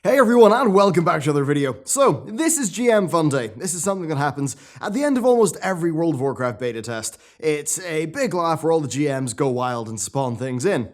Hey everyone, and welcome back to another video. So, this is GM Fun Day. This is something that happens at the end of almost every World of Warcraft beta test. It's a big laugh where all the GMs go wild and spawn things in.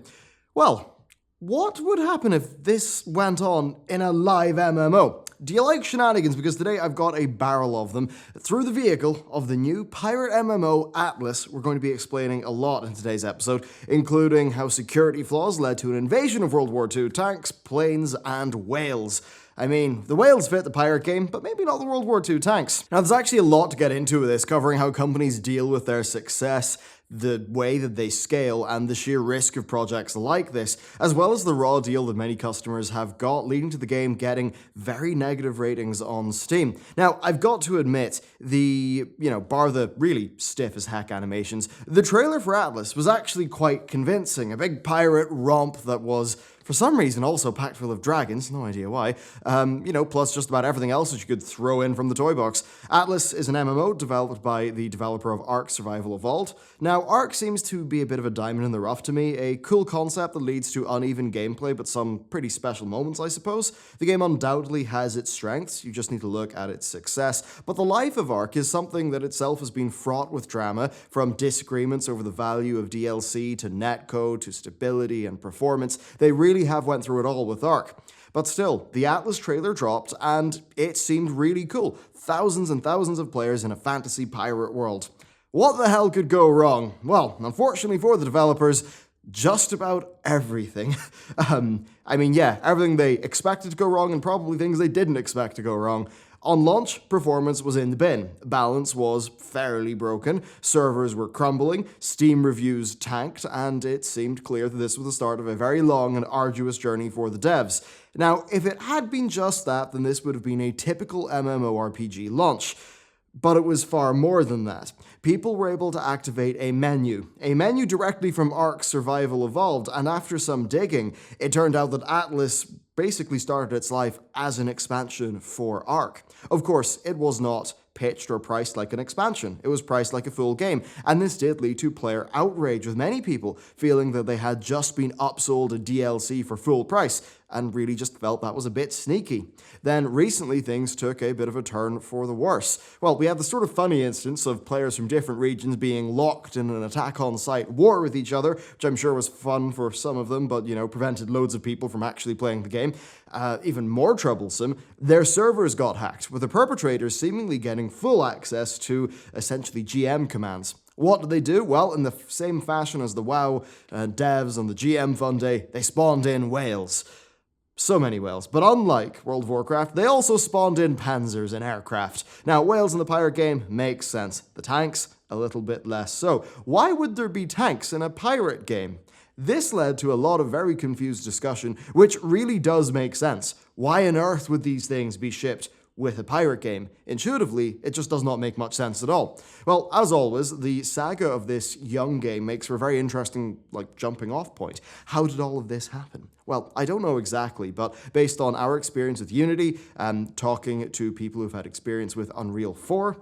Well, what would happen if this went on in a live MMO? Do you like shenanigans? Because today I've got a barrel of them through the vehicle of the new pirate MMO Atlas. We're going to be explaining a lot in today's episode, including how security flaws led to an invasion of World War II tanks, planes, and whales. I mean, the whales fit the pirate game, but maybe not the World War II tanks. Now, there's actually a lot to get into with this, covering how companies deal with their success, the way that they scale, and the sheer risk of projects like this, as well as the raw deal that many customers have got, leading to the game getting very negative ratings on Steam. Now, I've got to admit, bar the really stiff as heck animations, the trailer for Atlas was actually quite convincing. A big pirate romp that was, for some reason, also packed full of dragons, no idea why, plus just about everything else that you could throw in from the toy box. Atlas is an MMO developed by the developer of Ark Survival Evolved. Now, Ark seems to be a bit of a diamond in the rough to me, a cool concept that leads to uneven gameplay, but some pretty special moments, I suppose. The game undoubtedly has its strengths, you just need to look at its success, but the life of Ark is something that itself has been fraught with drama, from disagreements over the value of DLC, to netcode, to stability and performance. They really have went through it all with Ark. But still, the Atlas trailer dropped, and it seemed really cool. Thousands and thousands of players in a fantasy pirate world. What the hell could go wrong? Well, unfortunately for the developers, just about everything. Everything they expected to go wrong, and probably things they didn't expect to go wrong. On launch, performance was in the bin. Balance was fairly broken, servers were crumbling, Steam reviews tanked, and it seemed clear that this was the start of a very long and arduous journey for the devs. Now, if it had been just that, then this would have been a typical MMORPG launch. But it was far more than that. People were able to activate a menu directly from Ark Survival Evolved, and after some digging, it turned out that Atlas basically started its life as an expansion for Ark. Of course, it was not pitched or priced like an expansion. It was priced like a full game, and this did lead to player outrage, with many people feeling that they had just been upsold a DLC for full price, and really just felt that was a bit sneaky. Then recently things took a bit of a turn for the worse. Well, we had the sort of funny instance of players from different regions being locked in an attack-on-site war with each other, which I'm sure was fun for some of them, but, prevented loads of people from actually playing the game. Even more troublesome, their servers got hacked, with the perpetrators seemingly getting full access to, essentially, GM commands. What did they do? Well, in the same fashion as the WoW devs on the GM Fun Day, they spawned in whales. So many whales, but unlike World of Warcraft, they also spawned in Panzers and aircraft. Now, whales in the pirate game makes sense. The tanks, a little bit less so. Why would there be tanks in a pirate game? This led to a lot of very confused discussion, which really does make sense. Why on earth would these things be shipped with a pirate game? Intuitively, it just does not make much sense at all. Well, as always, the saga of this young game makes for a very interesting, jumping off point. How did all of this happen? Well, I don't know exactly, but based on our experience with Unity, talking to people who've had experience with Unreal 4,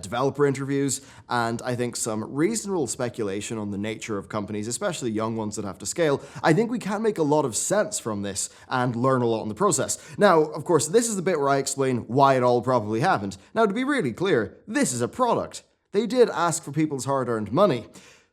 developer interviews, and I think some reasonable speculation on the nature of companies, especially young ones that have to scale, I think we can make a lot of sense from this and learn a lot in the process. Now, of course, this is the bit where I explain why it all probably happened. Now, to be really clear, this is a product. They did ask for people's hard-earned money.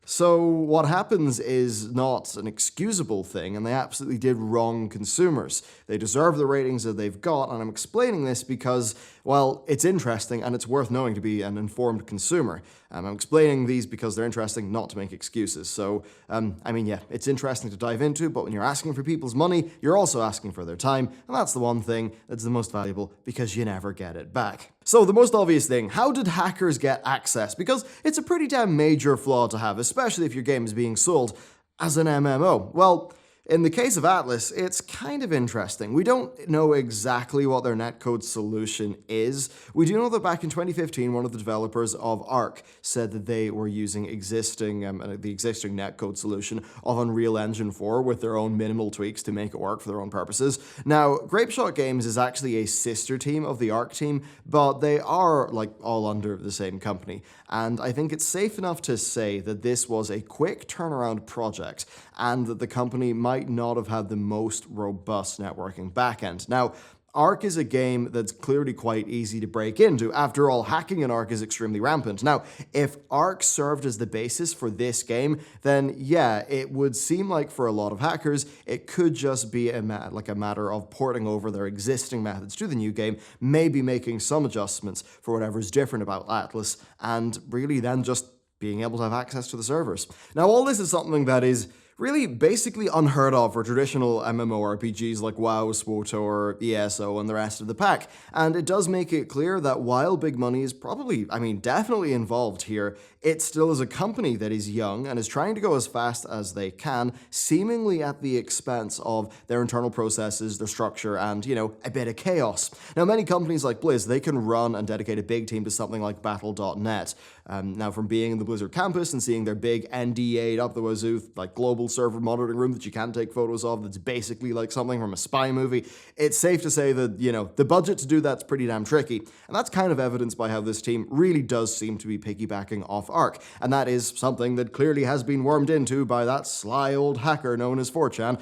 So what happens is not an excusable thing, and they absolutely did wrong consumers. They deserve the ratings that they've got, and I'm explaining this because, well, it's interesting and it's worth knowing to be an informed consumer. I'm explaining these because they're interesting, not to make excuses. So, it's interesting to dive into, but when you're asking for people's money, you're also asking for their time, and that's the one thing that's the most valuable because you never get it back. So the most obvious thing, how did hackers get access? Because it's a pretty damn major flaw to have, especially if your game is being sold as an MMO. Well, in the case of Atlas, it's kind of interesting. We don't know exactly what their netcode solution is. We do know that back in 2015, one of the developers of Ark said that they were using the existing netcode solution of Unreal Engine 4 with their own minimal tweaks to make it work for their own purposes. Now, Grapeshot Games is actually a sister team of the Ark team, but they are all under the same company. And I think it's safe enough to say that this was a quick turnaround project and that the company might might not have had the most robust networking backend. Now, Ark is a game that's clearly quite easy to break into. After all, hacking in Ark is extremely rampant. Now, if Ark served as the basis for this game, then yeah, it would seem like for a lot of hackers, it could just be a matter of porting over their existing methods to the new game, maybe making some adjustments for whatever's different about Atlas, and really then just being able to have access to the servers. Now, all this is something that is really basically unheard of for traditional MMORPGs like WoW, SWTOR, ESO, and the rest of the pack. And it does make it clear that while big money is probably, definitely involved here, it still is a company that is young and is trying to go as fast as they can, seemingly at the expense of their internal processes, their structure, and, a bit of chaos. Now, many companies like Blizz, they can run and dedicate a big team to something like Battle.net. Now, from being in the Blizzard campus and seeing their big NDA'd up the wazoo, like global server monitoring room that you can't take photos of, that's basically like something from a spy movie, it's safe to say that, the budget to do that's pretty damn tricky. And that's kind of evidenced by how this team really does seem to be piggybacking off Ark. And that is something that clearly has been wormed into by that sly old hacker known as 4chan,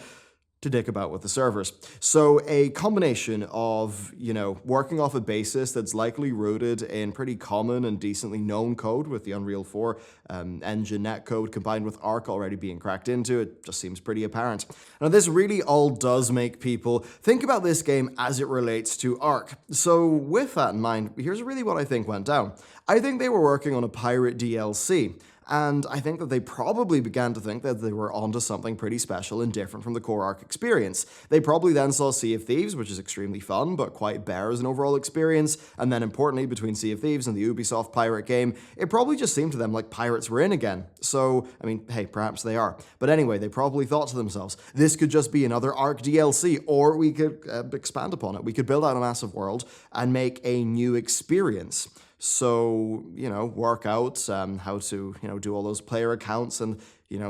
to dick about with the servers. So a combination of, working off a basis that's likely rooted in pretty common and decently known code with the Unreal 4 engine netcode combined with Ark already being cracked into, it just seems pretty apparent. Now, this really all does make people think about this game as it relates to Ark. So with that in mind, here's really what I think went down. I think they were working on a pirate DLC. And I think that they probably began to think that they were onto something pretty special and different from the core Ark experience. They probably then saw Sea of Thieves, which is extremely fun, but quite bare as an overall experience, and then importantly, between Sea of Thieves and the Ubisoft pirate game, it probably just seemed to them like pirates were in again. So, hey, perhaps they are. But anyway, they probably thought to themselves, this could just be another Ark DLC, or we could expand upon it. We could build out a massive world and make a new experience. So, work out how to, do all those player accounts and,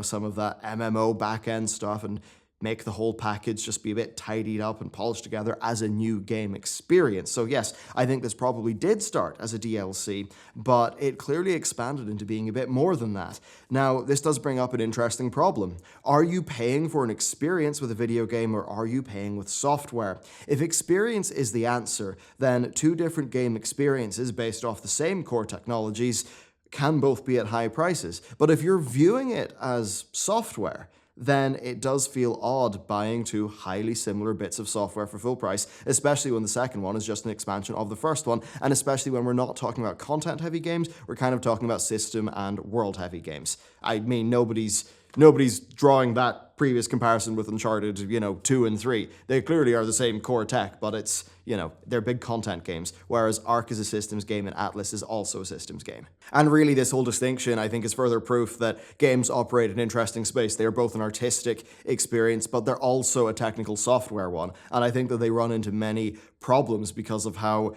some of that MMO backend stuff and make the whole package just be a bit tidied up and polished together as a new game experience. So yes, I think this probably did start as a DLC, but it clearly expanded into being a bit more than that. Now, this does bring up an interesting problem. Are you paying for an experience with a video game, or are you paying with software? If experience is the answer, then two different game experiences based off the same core technologies can both be at high prices. But if you're viewing it as software, then it does feel odd buying two highly similar bits of software for full price, especially when the second one is just an expansion of the first one, and especially when we're not talking about content-heavy games, we're kind of talking about system and world-heavy games. Nobody's drawing that previous comparison with Uncharted, 2 and 3. They clearly are the same core tech, but it's, they're big content games, whereas Ark is a systems game and Atlas is also a systems game. And really, this whole distinction, I think, is further proof that games operate in an interesting space. They are both an artistic experience, but they're also a technical software one. And I think that they run into many problems because of how,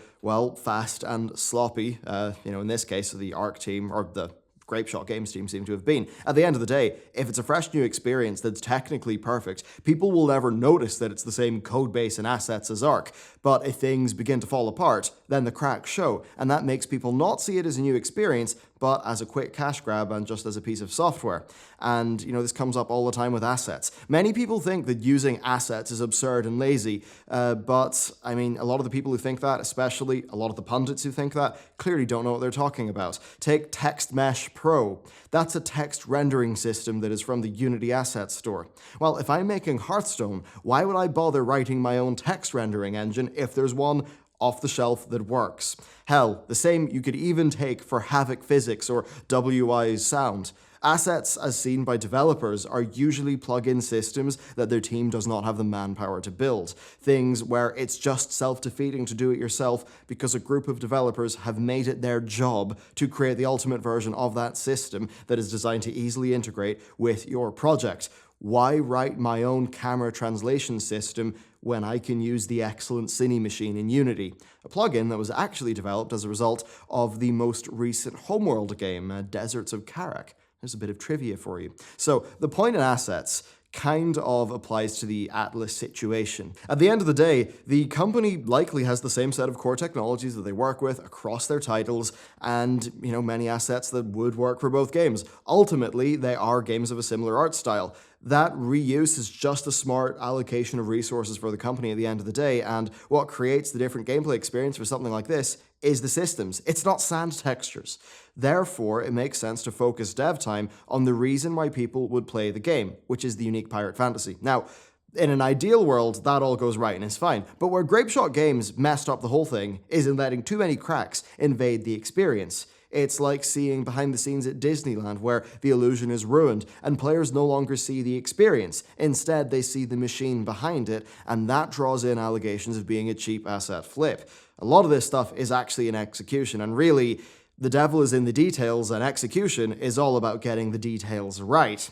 fast and sloppy, in this case, the Ark team, or the Grapeshot Games team seem to have been. At the end of the day, if it's a fresh new experience that's technically perfect, people will never notice that it's the same code base and assets as Ark. But if things begin to fall apart, then the cracks show, and that makes people not see it as a new experience, but as a quick cash grab and just as a piece of software. And, this comes up all the time with assets. Many people think that using assets is absurd and lazy, but, a lot of the people who think that, especially a lot of the pundits who think that, clearly don't know what they're talking about. Take Text Mesh Pro. That's a text rendering system that is from the Unity Assets store. Well, if I'm making Hearthstone, why would I bother writing my own text rendering engine if there's one off the shelf that works? Hell, the same you could even take for Havoc Physics or WI's Sound. Assets, as seen by developers, are usually plug-in systems that their team does not have the manpower to build. Things where it's just self-defeating to do it yourself because a group of developers have made it their job to create the ultimate version of that system that is designed to easily integrate with your project. Why write my own camera translation system when I can use the excellent Cine Machine in Unity, a plugin that was actually developed as a result of the most recent Homeworld game, Deserts of Karak? There's a bit of trivia for you. So the point in assets kind of applies to the Atlas situation. At the end of the day, the company likely has the same set of core technologies that they work with across their titles and, many assets that would work for both games. Ultimately, they are games of a similar art style. that reuse is just a smart allocation of resources for the company at the end of the day, and what creates the different gameplay experience for something like this is the systems. It's not sand textures. Therefore, it makes sense to focus dev time on the reason why people would play the game, which is the unique pirate fantasy. Now, in an ideal world, that all goes right and is fine. But where Grapeshot Games messed up the whole thing is in letting too many cracks invade the experience. It's like seeing behind the scenes at Disneyland where the illusion is ruined and players no longer see the experience. Instead, they see the machine behind it, and that draws in allegations of being a cheap asset flip. A lot of this stuff is actually in execution, and really, the devil is in the details, and execution is all about getting the details right.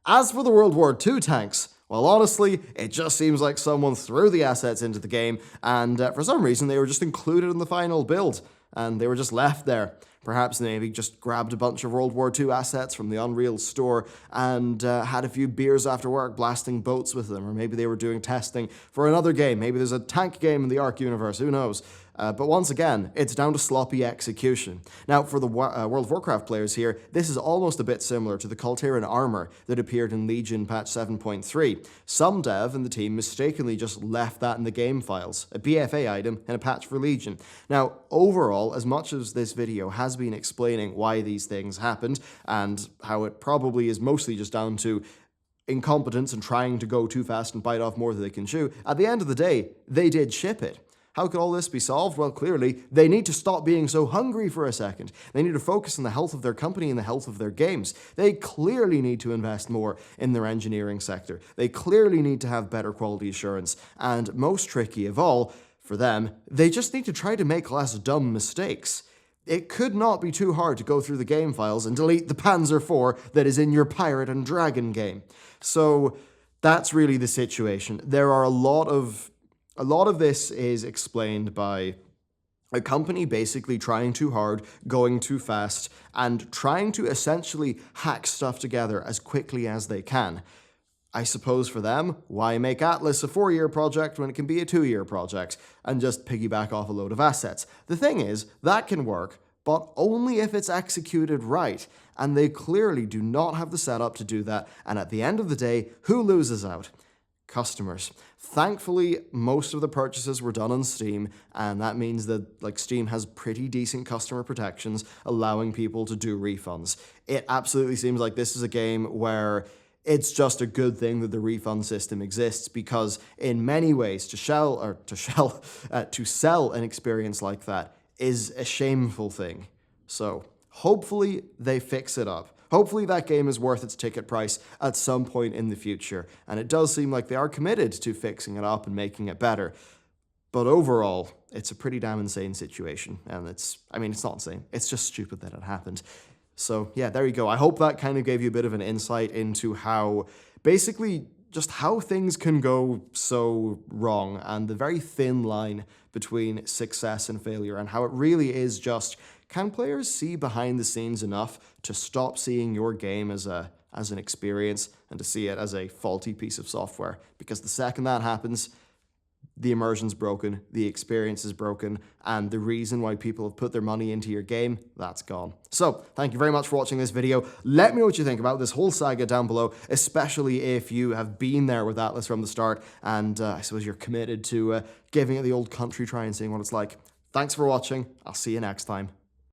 As for the World War II tanks, well, honestly, it just seems like someone threw the assets into the game, and for some reason they were just included in the final build, and they were just left there. Perhaps they maybe just grabbed a bunch of World War II assets from the Unreal store and had a few beers after work blasting boats with them, or maybe they were doing testing for another game. Maybe there's a tank game in the Ark universe, who knows? But once again, it's down to sloppy execution. Now, for the World of Warcraft players here, this is almost a bit similar to the Kultiran armor that appeared in Legion patch 7.3. Some dev in the team mistakenly just left that in the game files, a BFA item in a patch for Legion. Now, overall, as much as this video has been explaining why these things happened, and how it probably is mostly just down to incompetence and trying to go too fast and bite off more than they can chew, at the end of the day, they did ship it. How could all this be solved? Well, clearly, they need to stop being so hungry for a second. They need to focus on the health of their company and the health of their games. They clearly need to invest more in their engineering sector. They clearly need to have better quality assurance. And most tricky of all, for them, they just need to try to make less dumb mistakes. It could not be too hard to go through the game files and delete the Panzer IV that is in your Pirate and Dragon game. So that's really the situation. There are a lot of this is explained by a company basically trying too hard, going too fast, and trying to essentially hack stuff together as quickly as they can. I suppose for them, why make Atlas a 4-year project when it can be a 2-year project, and just piggyback off a load of assets? The thing is, that can work, but only if it's executed right, and they clearly do not have the setup to do that, and at the end of the day, who loses out? Customers. Thankfully, most of the purchases were done on Steam, and that means that Steam has pretty decent customer protections, allowing people to do refunds. It absolutely seems like this is a game where it's just a good thing that the refund system exists, because in many ways, to sell an experience like that is a shameful thing. So hopefully they fix it up. Hopefully that game is worth its ticket price at some point in the future, and it does seem like they are committed to fixing it up and making it better. But overall, it's a pretty damn insane situation, and it's not insane, it's just stupid that it happened. So yeah, there you go. I hope that kind of gave you a bit of an insight into how, basically, just how things can go so wrong, and the very thin line between success and failure, and how it really is just, can players see behind the scenes enough to stop seeing your game as an experience and to see it as a faulty piece of software? Because the second that happens, the immersion's broken, the experience is broken, and the reason why people have put their money into your game, that's gone. So, thank you very much for watching this video. Let me know what you think about this whole saga down below, especially if you have been there with Atlas from the start, and I suppose you're committed to giving it the old country try and seeing what it's like. Thanks for watching. I'll see you next time.